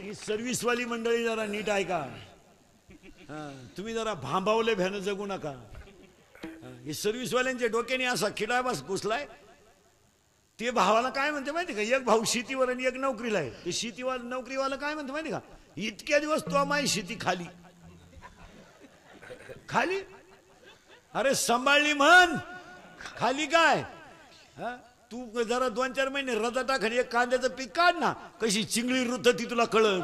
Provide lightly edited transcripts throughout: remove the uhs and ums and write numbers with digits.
आणि ही सर्व्हिसवाली मंडळी जरा नीट ऐका. तुम्ही जरा भांबावले भ्यानं जगू नका. हे सर्व्हिसवाल्यांच्या डोक्याने असा खिडा बस घुसलाय. ते भावाला काय म्हणते माहिती का, एक भाऊ शेतीवर आणि एक नोकरीला आहे. ते शेतीवाला नोकरीवाला काय म्हणते माहिती का, इतक्या दिवस तो माई शेती खाली खाली. अरे सांभाळली म्हण, खाली काय. तू जरा 2-4 महिने रजा टाक आणि एक कांद्याचं पीक काढ ना, कशी चिंगळी रुतती तुला कळल.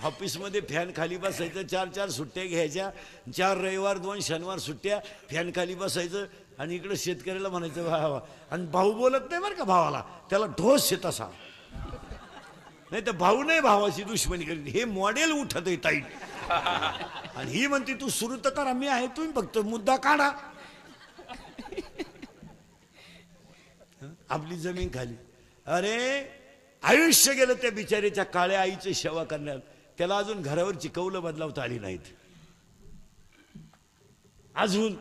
ऑफिसमध्ये फॅन खाली बसायचं, 4-4 सुट्ट्या घ्यायच्या, 4 रविवार 2 शनिवार सुट्ट्या, फॅन खाली बसायचं. आणि इकडे शेतकऱ्याला म्हणायचं भावा, आणि भाऊ बोलत नाही बरं का भावाला, त्याला ढोस येत असा. नाही तर भाऊ नाही भावाची दुश्मनी करीत. हे मॉडेल उठत आहे ताईट. आणि ही म्हणते तू सुरू तर करा, मी आहे, तुम्ही फक्त मुद्दा काढा. आपली जमीन खाली. अरे आयुष्य गेलं त्या बिचारीच्या काळ्या आईची सेवा करण्यात. त्याला अजून घरावरची कौलं बदलावता आली नाहीत. अजून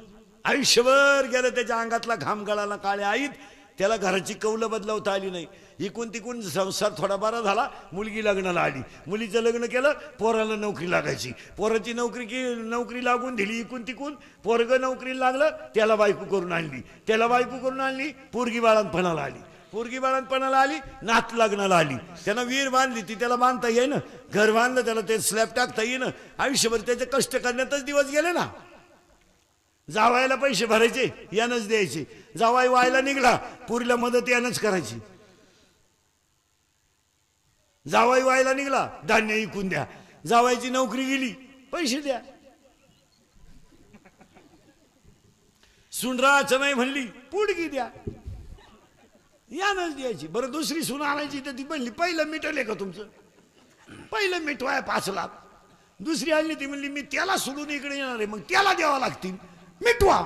आयुष्यभर गेलं त्याच्या अंगातला घाम गळाला काळ्या आईत, त्याला घराची कौलं बदलावता आली नाही. इकून तिकून संसार थोडा बरा झाला, मुलगी लग्नाला आली, मुलीचं लग्न केलं, पोराला नोकरी लागायची, पोराची नोकरी लागून दिली. इकून तिकून पोरग नोकरीला लागलं, त्याला बायको करून आणली, पोरगी बाळांपणाला आली, नात लग्नाला आली, त्यानं विहीर बांधली, ती त्याला बांधता येईन, घर बांधलं, त्याला ते स्लॅब टाकता येईन. आयुष्यभर त्याचे कष्ट करण्यातच दिवस गेले ना. जावायला पैसे भरायचे, यानंच द्यायचे. जावाई व्हायला निघला, पुरीला मदत यानंच करायची. जावाई व्हायला निघला, धान्य इकून द्या. जावायची नोकरी गेली, पैसे द्या. सुनराचं नाही म्हणली, पुडगी द्या, यानंच द्यायची. बरं दुसरी सून आणायची तर ती म्हणली पहिलं मिटवले का तुमचं, पहिलं मिटवाय 5 लाख. दुसरी आणली, ती म्हणली मी त्याला सोडून इकडे येणार आहे, मग त्याला द्यावा लागतील, मिटवा.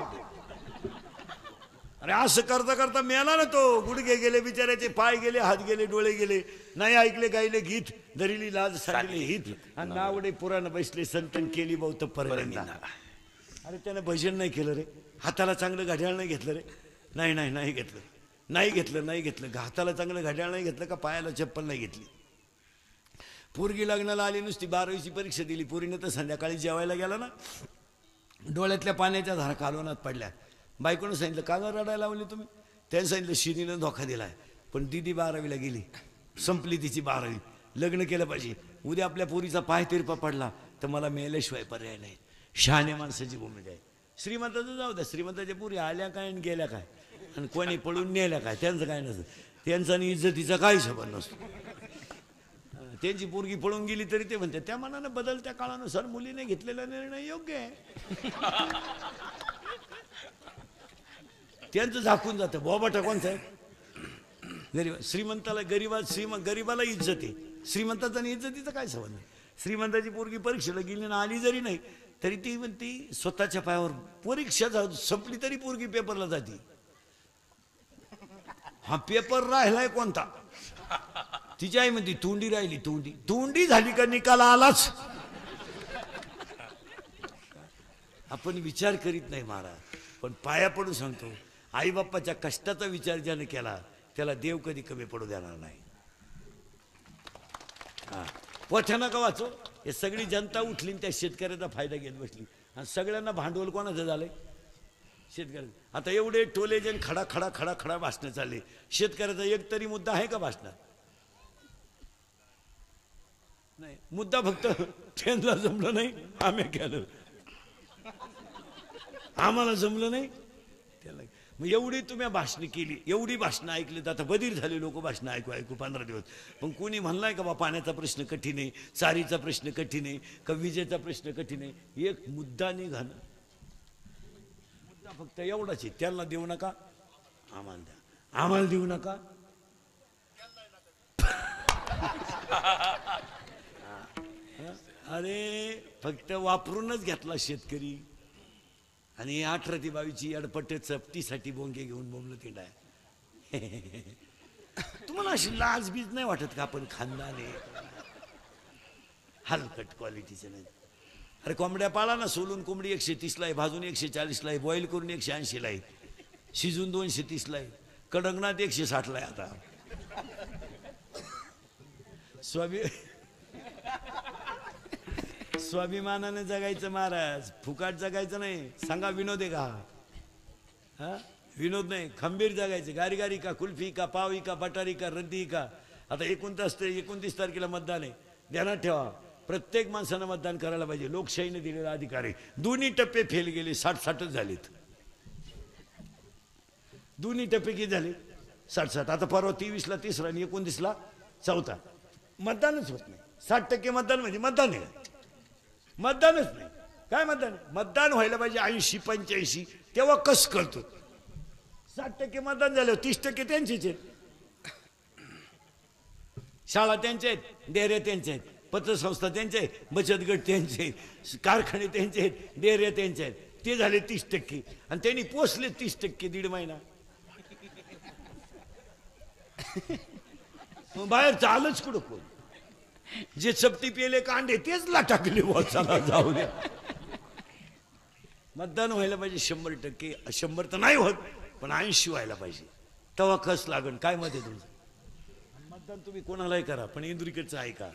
अरे असं करता करता मेला ना तो. गुडघे गेले बिचाऱ्याचे, पाय गेले, हात गेले, डोळे गेले. नाही ऐकले गायले गीत, धरिली लाज सांगले हित, आणि नावडे पुराण बसले संतन केली बहुत परनिंदा. अरे त्यानं भजन नाही केलं रे, हाताला चांगलं घड्याळ नाही घेतलं रे, नाही घेतलं. हाताला चांगलं घड्याळ नाही घेतलं का, पायाला चप्पल नाही घेतली. पोरगी लग्नाला आली, नुसती 12वीची परीक्षा दिली. पोरीनं तर संध्याकाळी जेवायला गेला ना, डोळ्यातल्या पाण्याच्या धारा कालवनात पडल्या. बायकोनं सांगितलं का रडायला लावली तुम्ही. त्यानं सांगितलं शिरीनं धोका दिलाय. पण दीदी 12वीला गेली, संपली तिची 12वी. लग्न केलं पाहिजे. उद्या आपल्या पोरीचा पाय तिरपा पडला तर मला मेल्याशिवाय पर्याय नाही. शहाण्या माणसाची भूमिका आहे. श्रीमंताचं जाऊ द्या, श्रीमंताच्या पोरी आल्या काय आणि गेल्या काय, आणि कोणी पळून नेल्या काय, त्यांचं काय नसतं. त्यांचा आणि इज्जतीचा काही संबंध नसतो. त्यांची पोरगी पळून गेली तरी ते म्हणते त्या मनानं बदलत्या काळानुसार मुलीने घेतलेला निर्णय योग्य आहे. त्यांचं झाकून जातं. बोबाटा कोणचा आहे, गरीब. श्रीमंताला गरीबाला इज्जत आहे, श्रीमंताचा आणि इज्जतीचा काय संबंध. श्रीमंताची पोरगी परीक्षेला गेली ना, आली जरी नाही तरी ती म्हणती स्वतःच्या पायावर. परीक्षा संपली तरी पोरगी पेपरला जाते. हा पेपर राहिलाय कोणता, तिची आई म्हणती तोंडी राहिली, तोंडी झाली का निकाल आलाच. आपण विचार करीत नाही महाराज. पण पाया पडून सांगतो, आई बाप्पाच्या कष्टाचा विचार ज्याने केला त्याला देव कधी कमी पडू देणार नाही. पोथ्या नका वाचो. हे सगळी जनता उठली, त्या शेतकऱ्याचा फायदा घेत बसली, आणि सगळ्यांना भांडवल कोणाचं झालंय, शेतकऱ्याचं. आता एवढे टोले जण खडा भाषणं चालले. शेतकऱ्याचा एक तरी मुद्दा आहे का भाषणात? नाही. मुद्दा फक्त त्यांना जमलं नाही, आम्ही केलं, आम्हाला जमलं नाही त्याला. मग एवढी तुम्ही भाषणं केली, एवढी भाषणं ऐकली, तर आता बधीर झाले लोक भाषणं ऐकू 15 दिवस. पण कोणी म्हणलाय का बा पाण्याचा प्रश्न कठीण आहे, चारीचा प्रश्न कठीण आहे, का विजेचा प्रश्न कठीण आहे. एक मुद्दा निघाला, मुद्दा फक्त एवढाच आहे, त्यांना देऊ नका, आम्हाला द्या, आम्हाला देऊ नका. अरे फक्त वापरूनच घेतला शेतकरी. आणि 18 ते 22ची अडपटे चपटीसाठी बोंगे घेऊन बोंबलं तिंडाय. तुम्हाला अशी लाज बीज नाही वाटत का आपण खानदाने हलकट क्वालिटीचे नाही. अरे कोंबड्या पाळा ना, सोलून कोंबडी 130ला आहे, भाजून 140ला आहे, बॉईल करून 180ला आहे, शिजून 230ला आहे, कडंगणात 160ला आहे. आता स्वाभिमानाने जगायचं महाराज, फुकाट जगायचं नाही. सांगा विनोद आहे का हा? विनोद नाही, खंबीर जगायचे. गारी गारी का, कुल्फी का, पावी का, बटारी का, रद्दी का. आता 29 तारखेला मतदान आहे, ध्यानात ठेवा. प्रत्येक माणसानं मतदान करायला पाहिजे. लोकशाहीने दिलेला अधिकार आहे. दोन्ही टप्पे फेल गेले, 60 झालेत. दोन्ही टप्पे किती झाले? 60. आता परवा 23ला तिसरा आणि 29ला चौथा. मतदानच होत नाही. 60% मतदान म्हणजे मतदान आहे? मतदानच नाही. काय मतदान? मतदान व्हायला पाहिजे 80-85, तेव्हा कस करतो. 60% मतदान झालं, 30% त्यांचेच आहेत. शाळा त्यांच्या आहेत, डेऱ्या त्यांच्या आहेत, पतसंस्था त्यांच्या आहेत, बचत गट त्यांचे आहेत, कारखाने त्यांचे आहेत, डेऱ्या त्यांच्या आहेत. ते झाले 30%. आणि त्यांनी पोचले 30%, दीड महिना. मग बाहेर चालच कुठं कोण? जे चपटी पेले कांडे तेच लाटाकले. चला जाऊ द्या. मतदान व्हायला पाहिजे 100%. 100 तर नाही होत, पण 80 व्हायला पाहिजे. तेव्हा कस लागण. काय मत आहे तुमचं? मतदान तुम्ही कोणालाही करा, पण इंदुरीकडचं ऐका.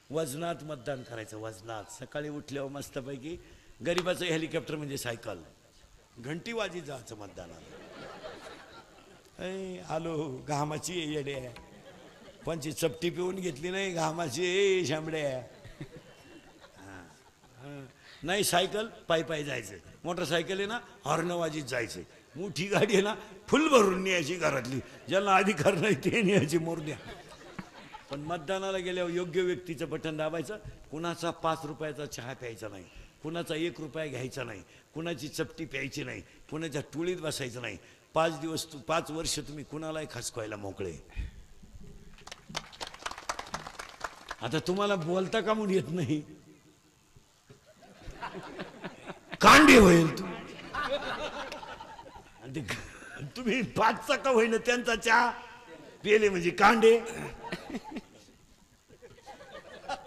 वजनात मतदान करायचं, वजनात. सकाळी उठल्यावर मस्तपैकी गरीबाचं हेलिकॉप्टर म्हणजे सायकल, घंटी वाजी जायचं मतदानाला. आलो घामाची येड्या, पंची चपटी पिऊन घेतली नाही, घामाची शांबड्या. नाही सायकल, पायी पायी जायचं. मोटरसायकल आहे ना, हॉर्न वाजीत जायचं. मोठी गाडी आहे ना, फुल भरून न्यायची घरातली. ज्यांना अधिकार नाही ते न्यायची, मोरद्या. पण मतदानाला गेल्यावर योग्य व्यक्तीचं बटन दाबायचं. कुणाचा 5 रुपयाचा चहा प्यायचा नाही, कुणाचा 1 रुपया घ्यायचा नाही, कुणाची चपटी प्यायची नाही, कुणाच्या टोळीत बसायचं नाही. 5 वर्ष तुम्ही कुणालाही खसकवायला मोकळे. आता तुम्हाला बोलता का म्हणून येत नाही? कांडे होईल तुम्ही 5चा का होईना त्यांचा चहा पेले म्हणजे कांडे.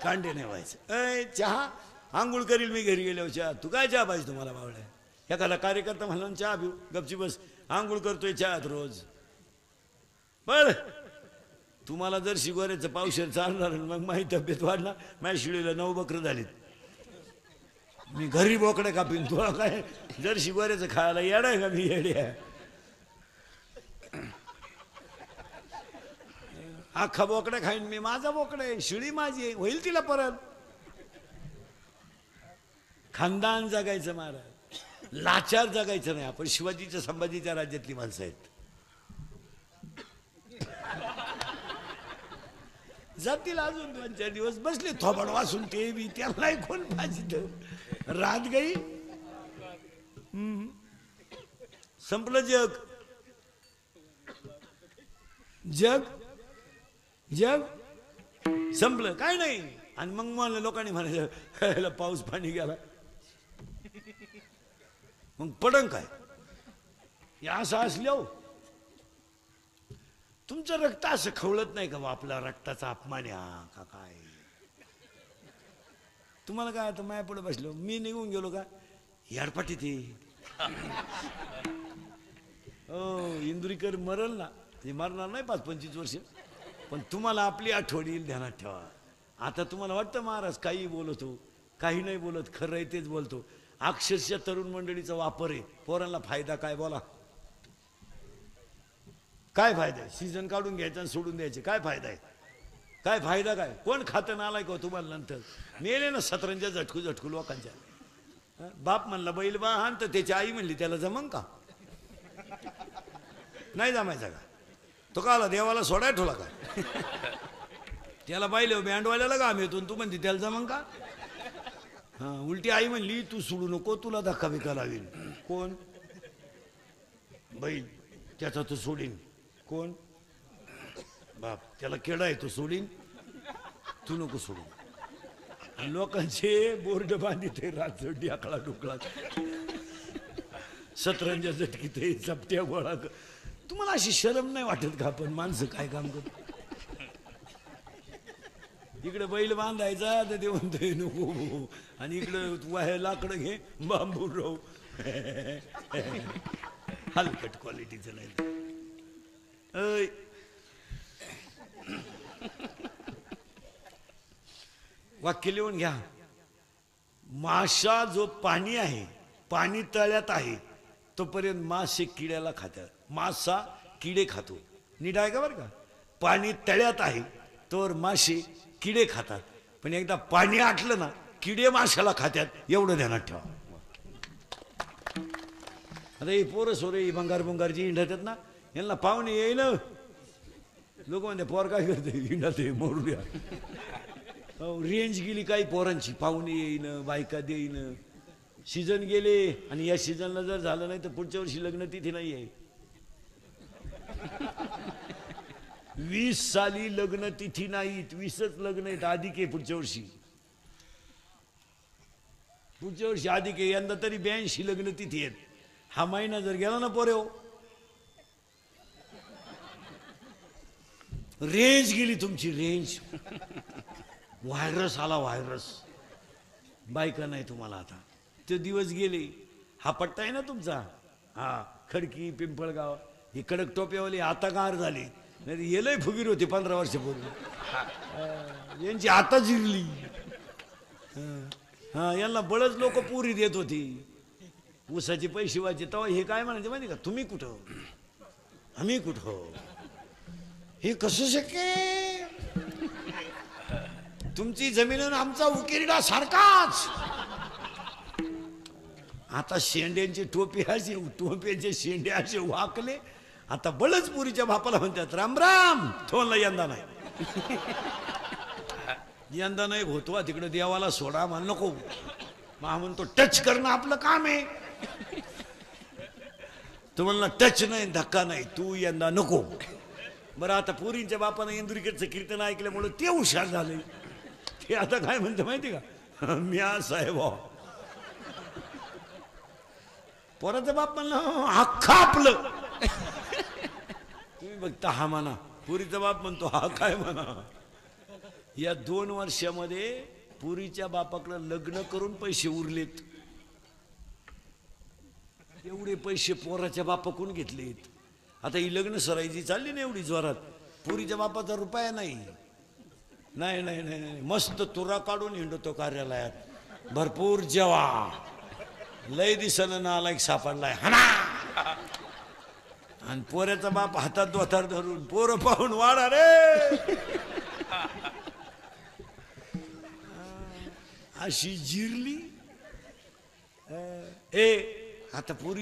कांडे नाही व्हायचं. चहा आंघोळ करील मी घरी गेल्यावर चहा. तू काय चहा पाहिजे तुम्हाला बावड्या? एखादा कार्यकर्ता म्हणला चहा पिऊ, गपची बस. आंघोळ करतोय चहात रोज. बर तुम्हाला जर शिगोऱ्याचं पावशेर चालणार, मग माझी तब्येत वाढणार. माझ्या शिळीला 9 बकरं झालीत. मी घरी बोकडे कापीन. तुला काय जर शिगोऱ्याचं खायला येडाय का? मी येडे आहे. अख्खा बोकडा खाईन मी. माझा बोकडा आहे, शिळी माझी आहे, होईल तिला परत. खानदान जगायचं महाराज, लाचार जगायचं नाही. आपण शिवाजीच्या संभाजीच्या राज्यातली माणसं आहेत. जातील अजून 2-4 दिवस. बसले थोबड वासून ते बी. त्याला कोण पाहिजे? रात गई, संपलं जग. जग जग संपलं, काय नाही. आणि मग मला लोकांनी म्हणायचं पाऊस पाणी गेला, मग पडन काय? या असं असल्यावर तुमचं रक्त असं खवळत नाही का? आपल्या रक्ताचा अपमान का काय? तुम्हाला काय आता माया पुढे बसलो, मी निघून गेलो का? याडपाटी ते इंदुरीकर मरल ना, ते मरणार नाही 5-25 वर्ष, पण तुम्हाला आपली आठवण येईल. ध्यानात ठेवा. आता तुम्हाला वाटतं महाराज काही बोलतो, काही नाही बोलत, खरं आहे तेच बोलतो. अक्षरशः तरुण मंडळीचा वापर आहे. पोरांना फायदा काय? बोला काय फायदा आहे? सीझन काढून घ्यायचा आणि सोडून द्यायचे. काय फायदा आहे? काय फायदा काय? कोण खातं नालाय का तुम्हाला? नंतर मेले ना 17 झटकू लोकांच्या. बाप म्हणला बैल बाहान, तर त्याची आई म्हणली त्याला जमन का? नाही जमायचा का? तो काला देवाला सोडाय ठेवला का? त्याला पाहिलं बँडवाल्याला काम येतो, तू म्हणते त्याला जमन का? हा, उलटी आई म्हणली तू सोडू नको, तुला धक्का बिका लावील. कोण? बैल. त्याचा तो सोडीन. कोण? बाप. त्याला केडा आहे, तो सोडीन, तू नको सोडू. लोकांचे बोर्ड बांधित रातचड्डी आकळा डुकळा 17 झटकीत चपट्या गोळा. तुम्हाला अशी शरम नाही वाटत का? पण माणसं काय काम करत? इकडे बैल बांधायचा तर ते म्हणतोय नको, आणि इकडं वाहे लाकडं घे, बांबू राहू. हलकट क्वालिटीचं नाही. वाक्य लिहून घ्या. मासा जो पाणी आहे, पाणी तळ्यात आहे, तोपर्यंत मासे किड्याला खातात. मासा किडे खातो. नीट आहे का बरं का? पाणी तळ्यात आहे तर मासे किडे खातात, पण एकदा पाणी आटलं ना किडे माशाला खात्यात. एवढं ध्यानात ठेवा. आता हे पोरं सोरे भंगार भंगारची हिंडतात ना, यांना पाहुणे येईन. लोक म्हणते पोर काय करते, हिंडत मोरू द्या. रेंज गेली काही पोरांची, पाहुणे येईन, बायका देईन. सीझन गेले आणि या सीझनला जर झालं नाही तर पुढच्या वर्षी लग्न तिथे नाही आहे. 20 साली लग्न तिथी नाहीत, 20च लग्न आहेत. अधिक आहे पुढच्या वर्षी. पुढच्या वर्षी अधिक आहे. यंदा तरी 82 लग्न तिथी आहेत. हा महिना जर गेला ना पोरे, रेंज गेली तुमची, रेंज. व्हायरस आला, व्हायरस. बायका नाही तुम्हाला आता. ते दिवस गेले. हा पट्टा आहे ना तुमचा, हा खडकी पिंपळगाव, हे कडक टोप्यावाले आता गार झाले. नाही हे लय फुगीर होते 15 वर्षापूर्वी. यांची आता जिरली. हा यांना बळच लोक पुरी देत होती. ऊसाचे पैसे वाचे तेव्हा हे काय म्हणायचे माहिती का, तुम्ही कुठं आम्ही कुठं, हे कसं शक्य, तुमची जमीन आमचा उकिरडा सारखाच. आता शेंड्यांचे टोपे असे, टोप्याचे शेंडे असे वाकले. आता बळच पुरीच्या बापाला म्हणतात राम राम. थोनला यंदा नाही, यंदा नाही होतो तिकडे देवाला सोडा म्हण नको. मग म्हणतो टच करणं आपलं काम आहे. तो म्हणला टच नाही, धक्का नाही, तू यंदा नको. बरं आता पुरींच्या बापानं इंदुरीकडचं कीर्तन ऐकल्यामुळे ते हुशार झाले. ते आता काय म्हणते माहिती का, मी असं आहे भाऊ. पोराचा बाप म्हणला अख्खा आपलं. तुम्ही बघता हा म्हणा, पुरीचा बाप म्हणतो हा काय म्हणा. या 2 वर्षामध्ये पुरीच्या बापाकडे लग्न करून पैसे उरलेत. एवढे पैसे पोराच्या बापाकडून घेतलेत. आता ही लग्न सराईची चालली ना एवढी जोरात, पुरीच्या बापाचा रुपया नाही. नाही नाही नाही नाही, मस्त तुरा काढून हिंडतो कार्यालयात. भरपूर जेवा, लय दिसन नालायक सापडलाय हाना. आणि पोऱ्याचा बाप हातात दोथार धरून पोरं पाहून वाढा रे. अशी जिरली. ए आता पुरी